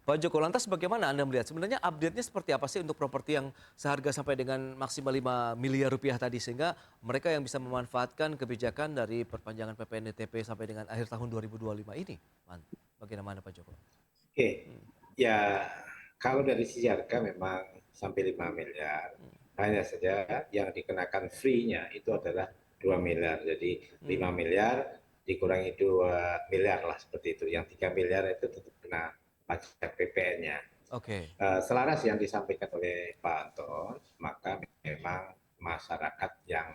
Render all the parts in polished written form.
Pak Joko, lantas bagaimana Anda melihat sebenarnya update-nya seperti apa sih untuk properti yang seharga sampai dengan maksimal 5 miliar rupiah tadi sehingga mereka yang bisa memanfaatkan kebijakan dari perpanjangan PPNDTP sampai dengan akhir tahun 2025 ini? Bagaimana Pak Joko? Oke, Hmm, ya kalau dari sisi harga memang sampai 5 miliar. Hanya saja yang dikenakan free-nya itu adalah 2 miliar. Jadi 5 hmm, miliar dikurangi 2 miliar lah seperti itu. Yang 3 miliar itu tetap kena pajak PPN-nya. oke. Selaras yang disampaikan oleh Pak Anton, maka memang masyarakat yang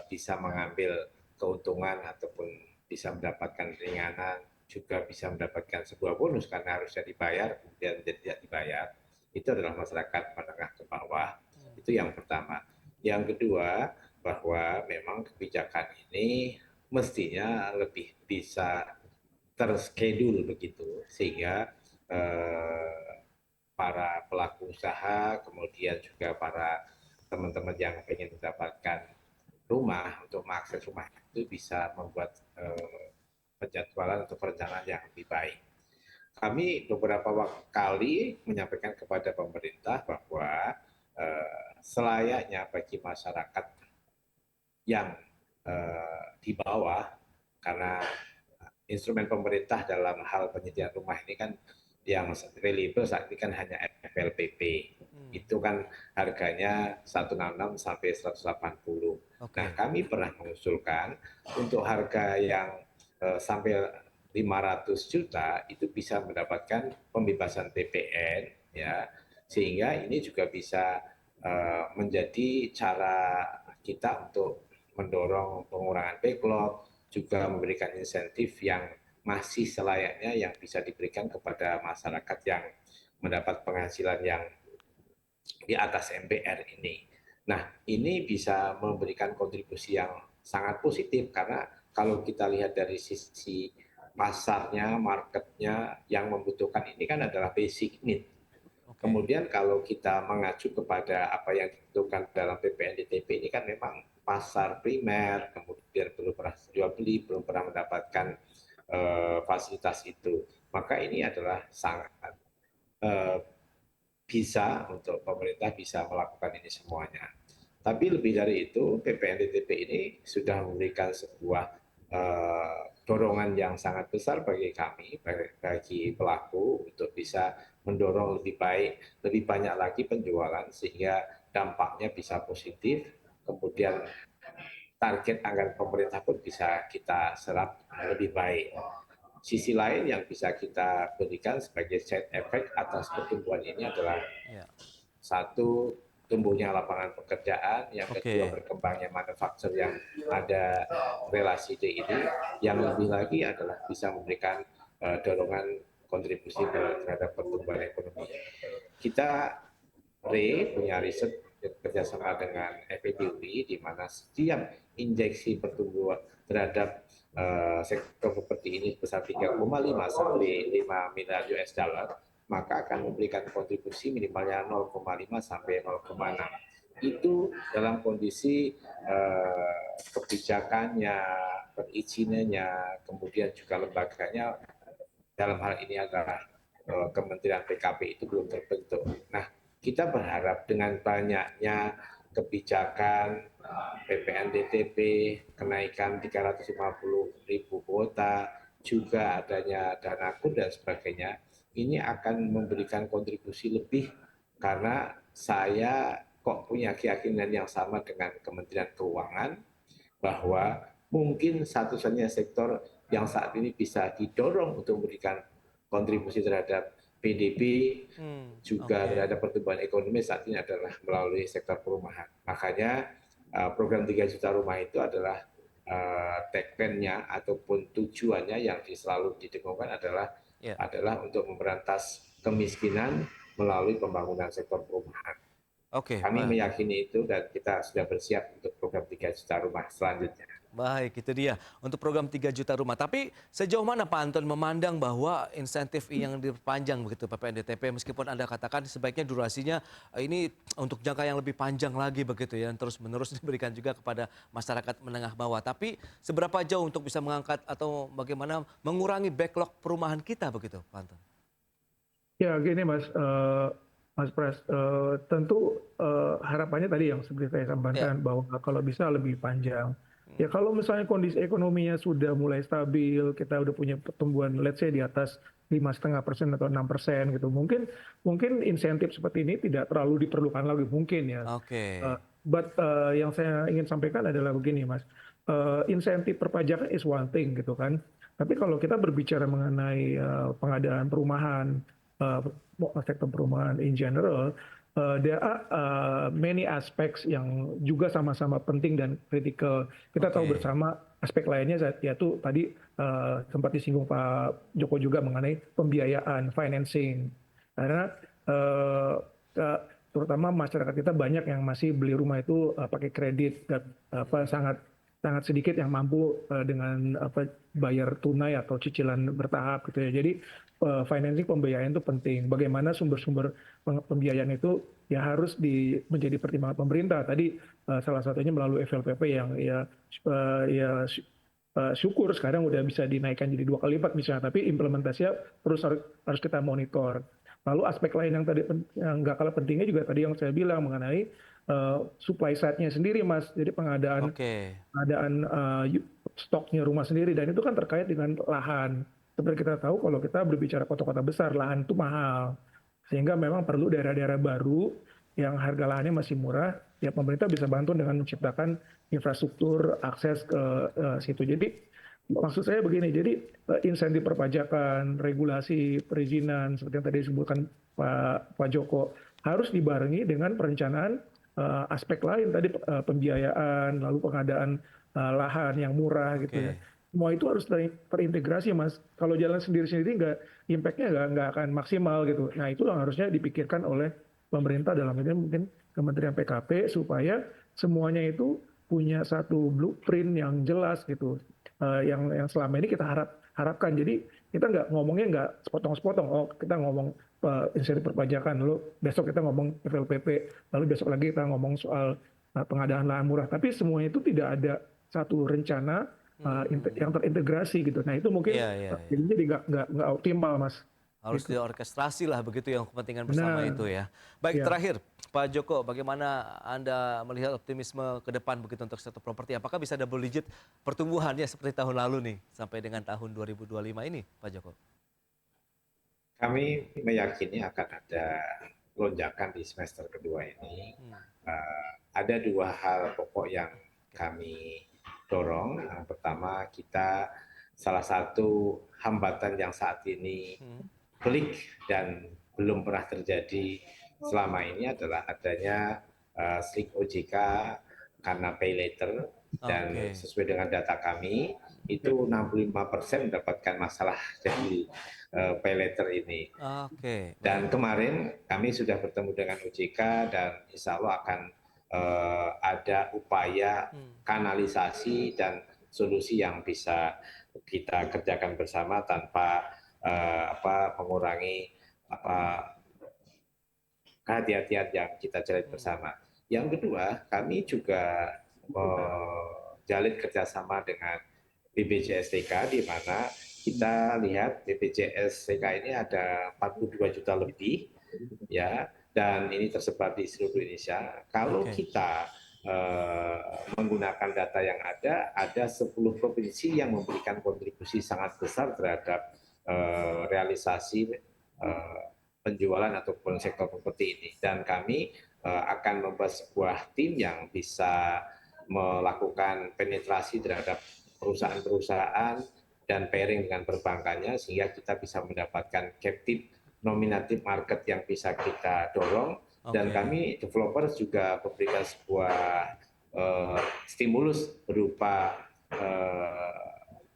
bisa mengambil keuntungan ataupun bisa mendapatkan ringanan juga bisa mendapatkan sebuah bonus karena harusnya dibayar kemudian tidak dibayar itu adalah masyarakat menengah ke bawah. Itu yang pertama. Yang kedua, bahwa memang kebijakan ini mestinya lebih bisa terschedule begitu sehingga para pelaku usaha kemudian juga para teman-teman yang ingin mendapatkan rumah untuk mengakses rumah itu bisa membuat penjadwalan atau perencanaan yang lebih baik. Kami beberapa kali menyampaikan kepada pemerintah bahwa selayaknya bagi masyarakat yang di bawah, karena instrumen pemerintah dalam hal penyediaan rumah ini kan yang reliable saat ini kan hanya FLPP. Hmm, Itu kan harganya 166 sampai 180. Nah, oke. kami pernah mengusulkan untuk harga yang sampai 500 juta itu bisa mendapatkan pembebasan PPN ya. Sehingga ini juga bisa menjadi cara kita untuk mendorong pengurangan backlog, juga memberikan insentif yang masih selayaknya yang bisa diberikan kepada masyarakat yang mendapat penghasilan yang di atas MPR ini. Nah, ini bisa memberikan kontribusi yang sangat positif karena kalau kita lihat dari sisi pasarnya, marketnya yang membutuhkan ini kan adalah basic need. Oke. Kemudian kalau kita mengacu kepada apa yang dibutuhkan dalam PPNDTP ini kan memang pasar primer, kemudian belum pernah jual beli, belum pernah mendapatkan fasilitas itu. Maka ini adalah sangat uh, bisa untuk pemerintah bisa melakukan ini semuanya. Tapi lebih dari itu, PPNDTP ini sudah memberikan sebuah dorongan yang sangat besar bagi kami, bagi pelaku untuk bisa mendorong lebih baik, lebih banyak lagi penjualan sehingga dampaknya bisa positif. Kemudian target anggaran pemerintah pun bisa kita serap lebih baik. Sisi lain yang bisa kita berikan sebagai side effect atas pertumbuhan ini adalah Ya. satu, tumbuhnya lapangan pekerjaan, yang kedua Oke. berkembangnya manufaktur yang ada relasi D ini, yang lebih lagi adalah bisa memberikan dorongan kontribusi terhadap pertumbuhan ekonomi. Kita punya riset kerjasama dengan FEDUI di mana setiap injeksi pertumbuhan terhadap sektor properti ini sebesar 3,5 sampai 5 miliar US dollar, maka akan memberikan kontribusi minimalnya 0,5 sampai 0,6. Itu dalam kondisi kebijakannya, perizinannya, kemudian juga lembaganya dalam hal ini adalah Kementerian PKP itu belum terbentuk. Nah, kita berharap dengan banyaknya kebijakan PPNDTP, kenaikan 350.000 kuota, juga adanya dana kur dan sebagainya, ini akan memberikan kontribusi lebih karena saya kok punya keyakinan yang sama dengan Kementerian Keuangan bahwa mungkin satu-satunya sektor yang saat ini bisa didorong untuk memberikan kontribusi terhadap PDB Hmm, juga oke. terhadap pertumbuhan ekonomi saat ini adalah melalui sektor perumahan. Makanya program 3 juta rumah itu adalah tagline-nya ataupun tujuannya yang selalu didengungkan Ya. adalah untuk memberantas kemiskinan melalui pembangunan sektor perumahan. Oke, Kami meyakini itu dan kita sudah bersiap untuk program 3 juta rumah selanjutnya. baik, itu dia untuk program 3 juta rumah. Tapi sejauh mana Pak Anton memandang bahwa insentif yang diperpanjang begitu PPNDTP meskipun Anda katakan sebaiknya durasinya ini untuk jangka yang lebih panjang lagi begitu ya, terus-menerus diberikan juga kepada masyarakat menengah bawah. Tapi seberapa jauh untuk bisa mengangkat atau bagaimana mengurangi backlog perumahan kita begitu Pak Anton? Ya gini Mas Pras, tentu harapannya tadi yang seperti saya Ya. sampaikan bahwa kalau bisa lebih panjang. Hmm. Ya kalau misalnya kondisi ekonominya sudah mulai stabil, kita udah punya pertumbuhan let's say di atas 5,5% atau 6% gitu, mungkin mungkin insentif seperti ini tidak terlalu diperlukan lagi mungkin ya. Oke. But yang saya ingin sampaikan adalah begini Mas, insentif perpajakan is one thing gitu kan. Tapi kalau kita berbicara mengenai pengadaan perumahan, uh, sektor perumahan in general, there are many aspects yang juga sama-sama penting dan kritikal. Kita tahu Oke. bersama aspek lainnya yaitu tadi sempat disinggung Pak Joko juga mengenai pembiayaan, financing. Karena uh, terutama masyarakat kita banyak yang masih beli rumah itu pakai kredit dan sangat sangat sedikit yang mampu dengan bayar tunai atau cicilan bertahap gitu ya. Jadi financing pembiayaan itu penting. Bagaimana sumber-sumber pembiayaan itu ya harus menjadi pertimbangan pemerintah. Tadi salah satunya melalui FLPP yang syukur sekarang udah bisa dinaikkan jadi 2 kali lipat misalnya. Tapi implementasinya harus kita monitor. Lalu aspek lain yang tadi yang nggak kalah pentingnya juga tadi yang saya bilang mengenai supply side-nya sendiri, Mas. Jadi pengadaan Oke. pengadaan stoknya rumah sendiri dan itu kan terkait dengan lahan. Seperti kita tahu kalau kita berbicara kota-kota besar, lahan itu mahal. Sehingga memang perlu daerah-daerah baru yang harga lahannya masih murah, ya pemerintah bisa bantu dengan menciptakan infrastruktur akses ke situ. Jadi maksud saya begini, jadi insentif perpajakan, regulasi, perizinan seperti yang tadi disebutkan Pak Joko harus dibarengi dengan perencanaan aspek lain tadi pembiayaan, lalu pengadaan lahan yang murah gitu ya. Oke. Semua itu harus terintegrasi, Mas. Kalau jalan sendiri-sendiri nggak, impact-nya nggak akan maksimal gitu. Nah itu yang harusnya dipikirkan oleh pemerintah dalam ini mungkin Kementerian PKP supaya semuanya itu punya satu blueprint yang jelas gitu. Yang selama ini kita harapkan. Jadi kita nggak ngomongnya nggak sepotong-sepotong. Oh kita ngomong insentif perpajakan, lalu besok kita ngomong FLPP, lalu besok lagi kita ngomong soal pengadaan lahan murah. Tapi semuanya itu tidak ada satu rencana yang terintegrasi gitu. Nah itu mungkin Iya, iya, iya. jadinya nggak optimal, Mas. Harus Gitu. diorkestrasi lah begitu yang kepentingan bersama Benar, itu ya. Baik, ya. terakhir Pak Joko, bagaimana Anda melihat optimisme ke depan begitu untuk sektor properti? Apakah bisa double digit pertumbuhannya seperti tahun lalu nih sampai dengan tahun 2025 ini, Pak Joko? Kami meyakini akan ada lonjakan di semester kedua ini. Hmm. Ada dua hal pokok yang kami dorong. Yang pertama, kita salah satu hambatan yang saat ini Hmm. pelik dan belum pernah terjadi selama ini adalah adanya slip OJK karena pay later, dan Oke. sesuai dengan data kami itu 65% mendapatkan masalah dari pay later ini. Oke, baik. Dan kemarin kami sudah bertemu dengan OJK dan insya Allah akan ada upaya Hmm. kanalisasi dan solusi yang bisa kita kerjakan bersama tanpa mengurangi kehati-hatian yang kita jalin Hmm. bersama. Yang kedua, kami juga menjalin kerjasama dengan BPJS TK, di mana kita lihat BPJS TK ini ada 42 juta lebih, ya, dan ini tersebar di seluruh Indonesia. Kalau Oke. kita menggunakan data yang ada 10 provinsi yang memberikan kontribusi sangat besar terhadap realisasi penjualan ataupun sektor properti ini. Dan kami akan membuat sebuah tim yang bisa melakukan penetrasi terhadap perusahaan-perusahaan dan pairing dengan perbankannya sehingga kita bisa mendapatkan captive nominative market yang bisa kita dorong. Dan Oke. kami developers juga memberikan sebuah stimulus berupa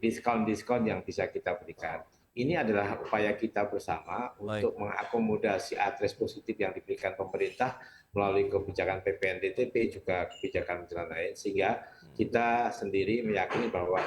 diskon-diskon yang bisa kita berikan. Ini adalah upaya kita bersama Baik. untuk mengakomodasi address positif yang diberikan pemerintah melalui kebijakan PPNDTP juga kebijakan jalan lain, sehingga kita sendiri meyakini bahwa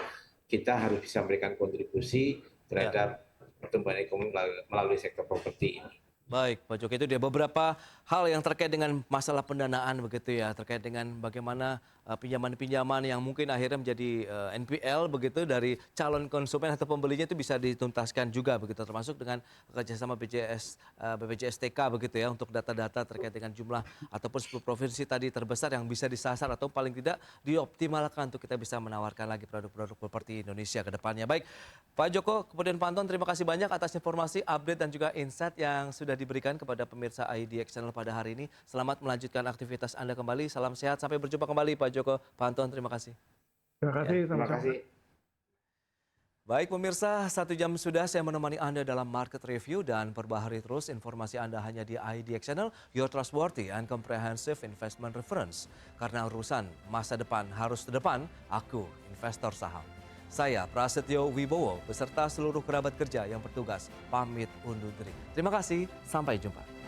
kita harus bisa memberikan kontribusi Ya. terhadap pertumbuhan ekonomi melalui sektor properti ini. Baik, Pak Joko, itu dia beberapa hal yang terkait dengan masalah pendanaan begitu ya, terkait dengan bagaimana pinjaman-pinjaman yang mungkin akhirnya menjadi NPL begitu dari calon konsumen atau pembelinya itu bisa dituntaskan juga begitu, termasuk dengan kerjasama BPJS TK begitu ya untuk data-data terkait dengan jumlah ataupun 10 provinsi tadi terbesar yang bisa disasar atau paling tidak dioptimalkan untuk kita bisa menawarkan lagi produk-produk properti Indonesia ke depannya. Baik, Pak Joko, kemudian Pak Anton, terima kasih banyak atas informasi, update dan juga insight yang sudah diberikan kepada pemirsa IDX Channel pada hari ini. Selamat melanjutkan aktivitas Anda kembali. Salam sehat. Sampai berjumpa kembali Pak Joko. Pak Anton, terima kasih. Terima kasih, Terima sama-sama. kasih. Baik pemirsa, 1 jam sudah saya menemani Anda dalam market review dan perbaharui terus informasi Anda hanya di IDX Channel, your trustworthy and comprehensive investment reference. Karena urusan masa depan harus terdepan, aku investor saham. Saya Prasetyo Wibowo beserta seluruh kerabat kerja yang bertugas pamit undur diri. Terima kasih, sampai jumpa.